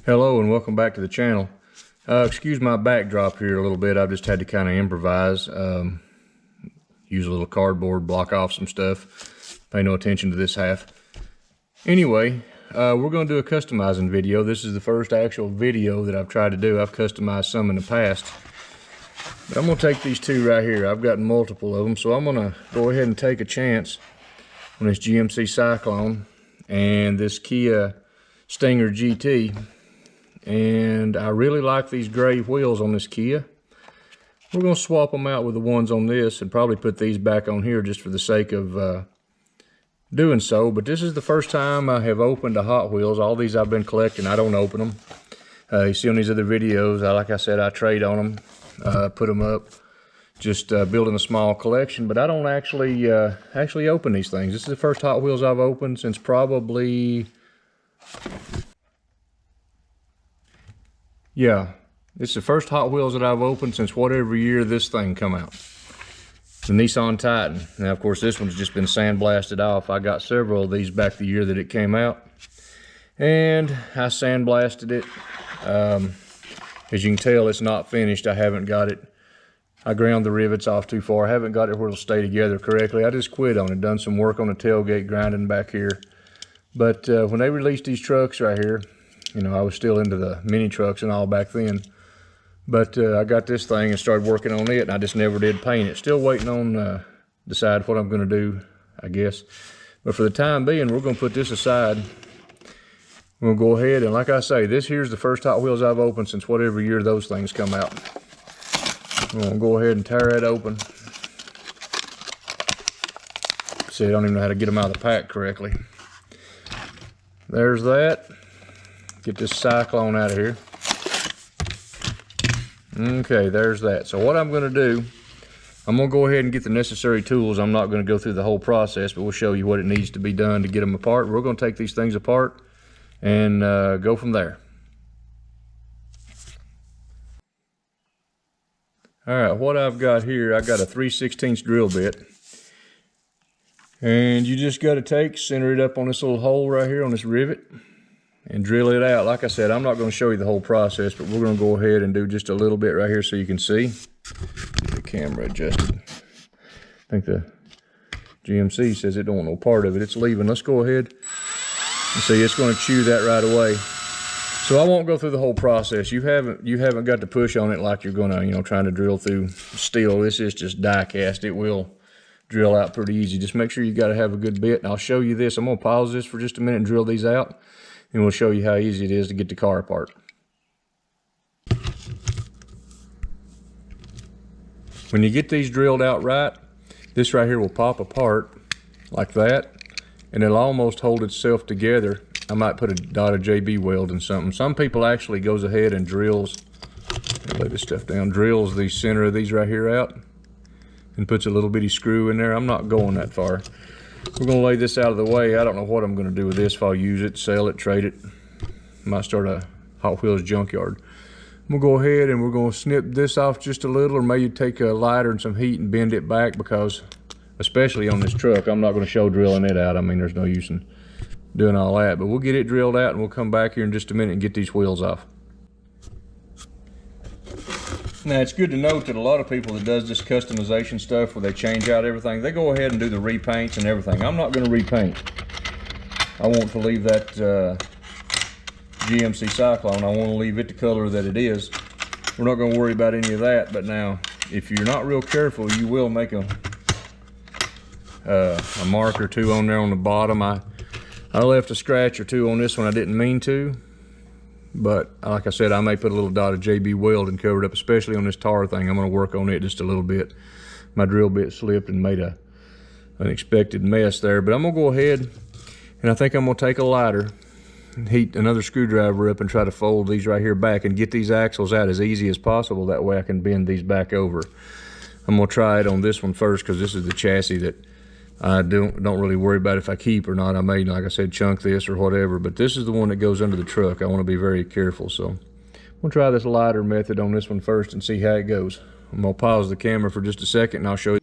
Hello and welcome back to the channel. Excuse my backdrop here a little bit. I've just had to kind of improvise, use a little cardboard, block off some stuff, pay no attention to this half. Anyway, we're going to do a customizing video. This is the first actual video that I've tried to do. I've customized some in the past, but I'm going to take these two right here. I've got multiple of them, so I'm going to go ahead and take a chance on this GMC Syclone and this Kia Stinger GT. And I really like these gray wheels on this Kia. We're going to swap them out with the ones on this and probably put these back on here just for the sake of doing so. But this is the first time I have opened a Hot Wheels. All these I've been collecting, I don't open them. You see on these other videos, like I said, I trade on them, put them up, just building a small collection. But I don't actually open these things. This is the first Hot Wheels I've opened since probably... Yeah, it's the first Hot Wheels that I've opened since whatever year this thing come out. The Nissan Titan. Now, of course, this one's just been sandblasted off. I got several of these back the year that it came out. And I sandblasted it. As you can tell, it's not finished. I haven't got it. I ground the rivets off too far. I haven't got it where it'll stay together correctly. I just quit on it. Done some work on the tailgate grinding back here. But when they released these trucks right here, you know, I was still into the mini trucks and all back then. But I got this thing and started working on it, and I just never did paint it. Still waiting on decide what I'm going to do, I guess. But for the time being, we're going to put this aside. We'll go ahead, and like I say, this here's the first Hot Wheels I've opened since whatever year those things come out. I'm going to go ahead and tear it open. See, I don't even know how to get them out of the pack correctly. There's that. Get this Syclone out of here. Okay, there's that. So what I'm going to do, I'm going to go ahead and get the necessary tools. I'm not going to go through the whole process, but we'll show you what it needs to be done to get them apart. We're going to take these things apart and go from there. All right, what I've got here, I got a 3/16 drill bit. And you just got to center it up on this little hole right here on this rivet and drill it out. Like I said, I'm not going to show you the whole process, but we're going to go ahead and do just a little bit right here so you can see. Get the camera adjusted. I think the GMC says it don't want no part of it. It's leaving. Let's go ahead and see. It's going to chew that right away. So I won't go through the whole process. You haven't got to push on it like you're going to, you know, trying to drill through steel. This is just die cast. It will drill out pretty easy. Just make sure you got to have a good bit. And I'll show you this. I'm going to pause this for just a minute and drill these out. And we'll show you how easy it is to get the car apart. When you get these drilled out right, this right here will pop apart like that, and it'll almost hold itself together. I might put a dotted JB weld in something. Some people actually goes ahead and drills, lay this stuff down, drills the center of these right here out and puts a little bitty screw in there. I'm not going that far. We're going to lay this out of the way. I don't know what I'm going to do with this, if I'll use it, sell it, trade it. Might start a Hot Wheels junkyard. We'll go ahead and we're going to snip this off just a little, or maybe take a lighter and some heat and bend it back, because especially on this truck, I'm not going to show drilling it out. I mean, there's no use in doing all that. But we'll get it drilled out and we'll come back here in just a minute and get these wheels off. Now, it's good to note that a lot of people that does this customization stuff where they change out everything, they go ahead and do the repaints and everything. I'm not going to repaint. I want to leave that GMC Syclone. I want to leave it the color that it is. We're not going to worry about any of that. But now, if you're not real careful, you will make a mark or two on there on the bottom. I left a scratch or two on this one. I didn't mean to. But like I said, I may put a little dotted JB weld and cover it up, especially on this tar thing. I'm going to work on it just a little bit. My drill bit slipped and made an unexpected mess there. But I'm going to go ahead, and I think I'm going to take a lighter and heat another screwdriver up and try to fold these right here back and get these axles out as easy as possible. That way I can bend these back over. I'm going to try it on this one first, because this is the chassis that I don't really worry about if I keep or not. I may, like I said, chunk this or whatever, but this is the one that goes under the truck. I want to be very careful, so I'm going to try this lighter method on this one first and see how it goes. I'm going to pause the camera for just a second and I'll show you.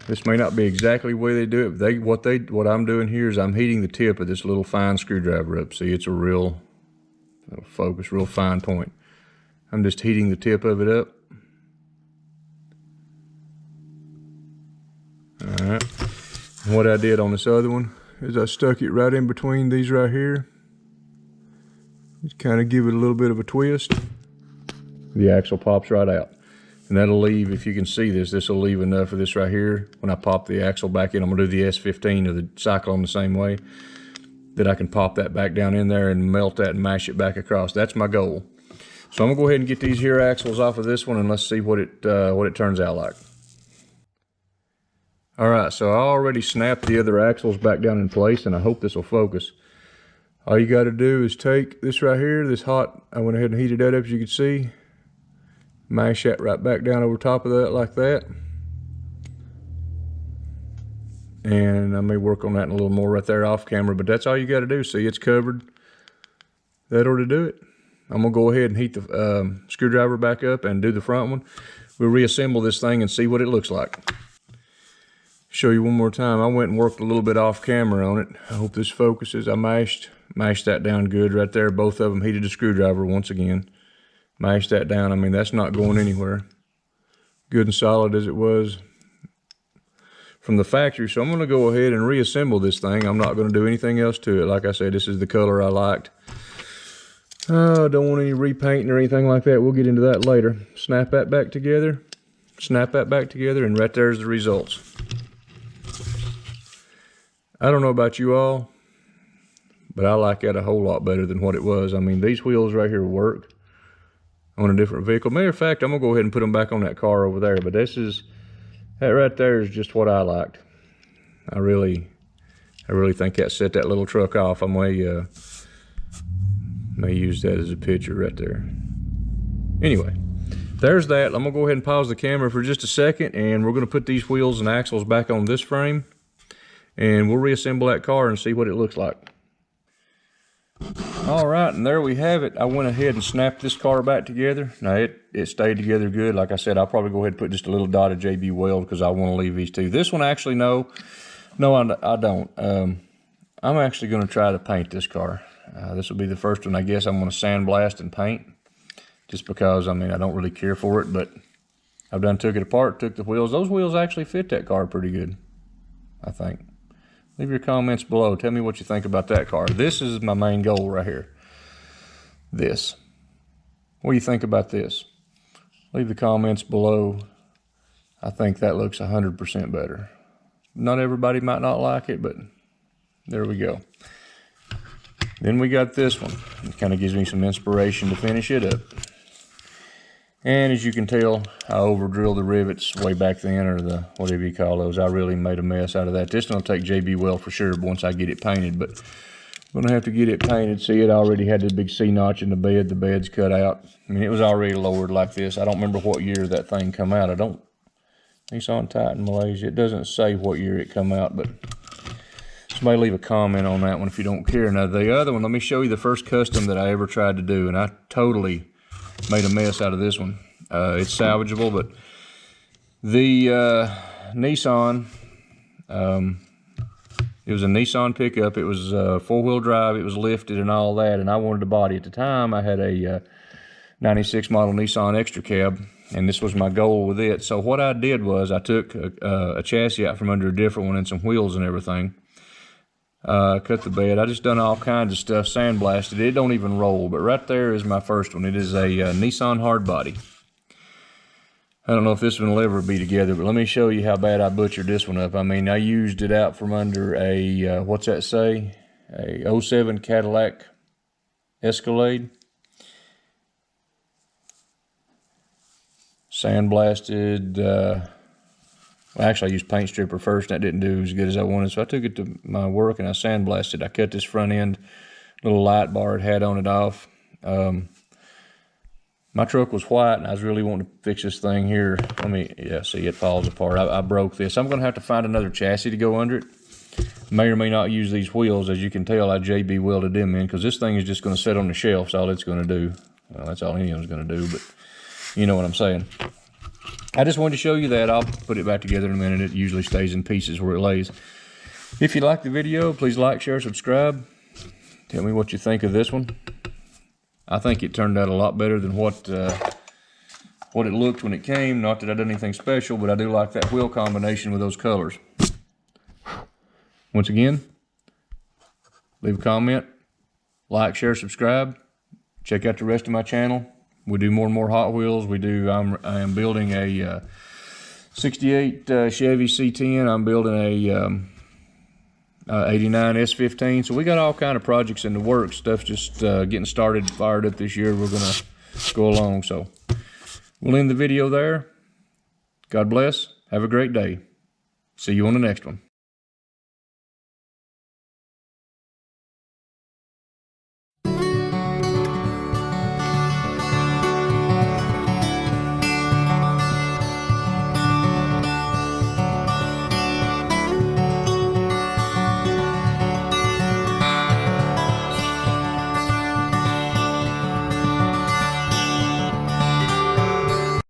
This may not be exactly the way they do it, but what I'm doing here is I'm heating the tip of this little fine screwdriver up. See, it's a real It'll focus real fine point. I'm just heating the tip of it up. All right. And what I did on this other one is I stuck it right in between these right here. Just kind of give it a little bit of a twist. The axle pops right out. And that'll leave, if you can see this, this will leave enough of this right here. When I pop the axle back in, I'm gonna do the S15 or the Syclone the same way, that I can pop that back down in there and melt that and mash it back across. That's my goal. So I'm gonna go ahead and get these here axles off of this one, and let's see what it turns out like. All right, so I already snapped the other axles back down in place, and I hope this will focus. All you gotta do is take this right here, this hot, I went ahead and heated that up as you can see. Mash that right back down over top of that like that. And I may work on that a little more right there off camera, but that's all you got to do. See, it's covered. That ought to do it. I'm going to go ahead and heat the screwdriver back up and do the front one. We'll reassemble this thing and see what it looks like. Show you one more time. I went and worked a little bit off camera on it. I hope this focuses. I mashed that down good right there. Both of them. Heated the screwdriver once again. Mash that down. I mean, that's not going anywhere. Good and solid as it was from the factory. So I'm going to go ahead and reassemble this thing. I'm not going to do anything else to it. Like I said, this is the color I liked. I don't want any repainting or anything like that. We'll get into that later. Snap that back together. Snap that back together, and right there's the results. I don't know about you all, but I like that a whole lot better than what it was. I mean, these wheels right here work on a different vehicle. Matter of fact, I'm gonna go ahead and put them back on that car over there, but that right there is just what I liked. I really think that set that little truck off. I may use that as a picture right there. Anyway, there's that. I'm gonna go ahead and pause the camera for just a second, and we're gonna put these wheels and axles back on this frame, and we'll reassemble that car and see what it looks like. All right, and there we have it. I went ahead and snapped this car back together. Now, it stayed together good. Like I said, I'll probably go ahead and put just a little dot of JB Weld because I want to leave these two. This one, actually, no, I don't. I'm actually going to try to paint this car. This will be the first one, I guess, I'm going to sandblast and paint just because, I mean, I don't really care for it, but I've took it apart, took the wheels. Those wheels actually fit that car pretty good, I think. Leave your comments below. Tell me what you think about that car. This is my main goal right here. This. What do you think about this? Leave the comments below. I think that looks 100% better. Not everybody might not like it, but there we go. Then we got this one. It kind of gives me some inspiration to finish it up. And as you can tell, I over-drilled the rivets way back then, or the, whatever you call those. I really made a mess out of that. This one will take JB Weld for sure once I get it painted, but I'm going to have to get it painted. See, it already had the big C-notch in the bed. The bed's cut out. I mean, it was already lowered like this. I don't remember what year that thing come out. Nissan Titan Malaysia. It doesn't say what year it come out, but somebody leave a comment on that one if you don't care. Now, the other one, let me show you the first custom that I ever tried to do, and I totally made a mess out of this one. It's salvageable, but the Nissan, it was a Nissan pickup. It was four-wheel drive. It was lifted and all that, and I wanted a body. At the time, I had a 96 model Nissan Extra Cab, and this was my goal with it. So what I did was I took a chassis out from under a different one and some wheels and everything. Cut the bed. I just done all kinds of stuff, sandblasted. It don't even roll, but right there is my first one. It is a Nissan hardbody. I don't know if this one will ever be together, but let me show you how bad I butchered this one up. I mean, I used it out from under a, what's that say? A 07 Cadillac Escalade. Sandblasted, well, actually I used paint stripper first, and that didn't do as good as I wanted, so I took it to my work and I sandblasted. I cut this front end, little light bar it had on it off. My truck was white, and I was really wanting to fix this thing here. Yeah, see, it falls apart. I broke this. I'm going to have to find another chassis to go under it. May or may not use these wheels. As you can tell, I JB welded them in, because this thing is just going to sit on the shelf. That's all it's going to do. Well, that's all any of them's going to do, but you know what I'm saying. I just wanted to show you that. I'll put it back together in a minute. It usually stays in pieces where it lays. If you like the video, please like, share, subscribe. Tell me what you think of this one. I think it turned out a lot better than what it looked when it came. Not that I did anything special, but I do like that wheel combination with those colors. Once again, leave a comment, like, share, subscribe. Check out the rest of my channel. We do more and more Hot Wheels. I am building a 68 Chevy C10. I'm building a 89 S15. So we got all kind of projects in the works. Stuff's just getting started, fired up this year. We're gonna go along. So we'll end the video there. God bless. Have a great day. See you on the next one.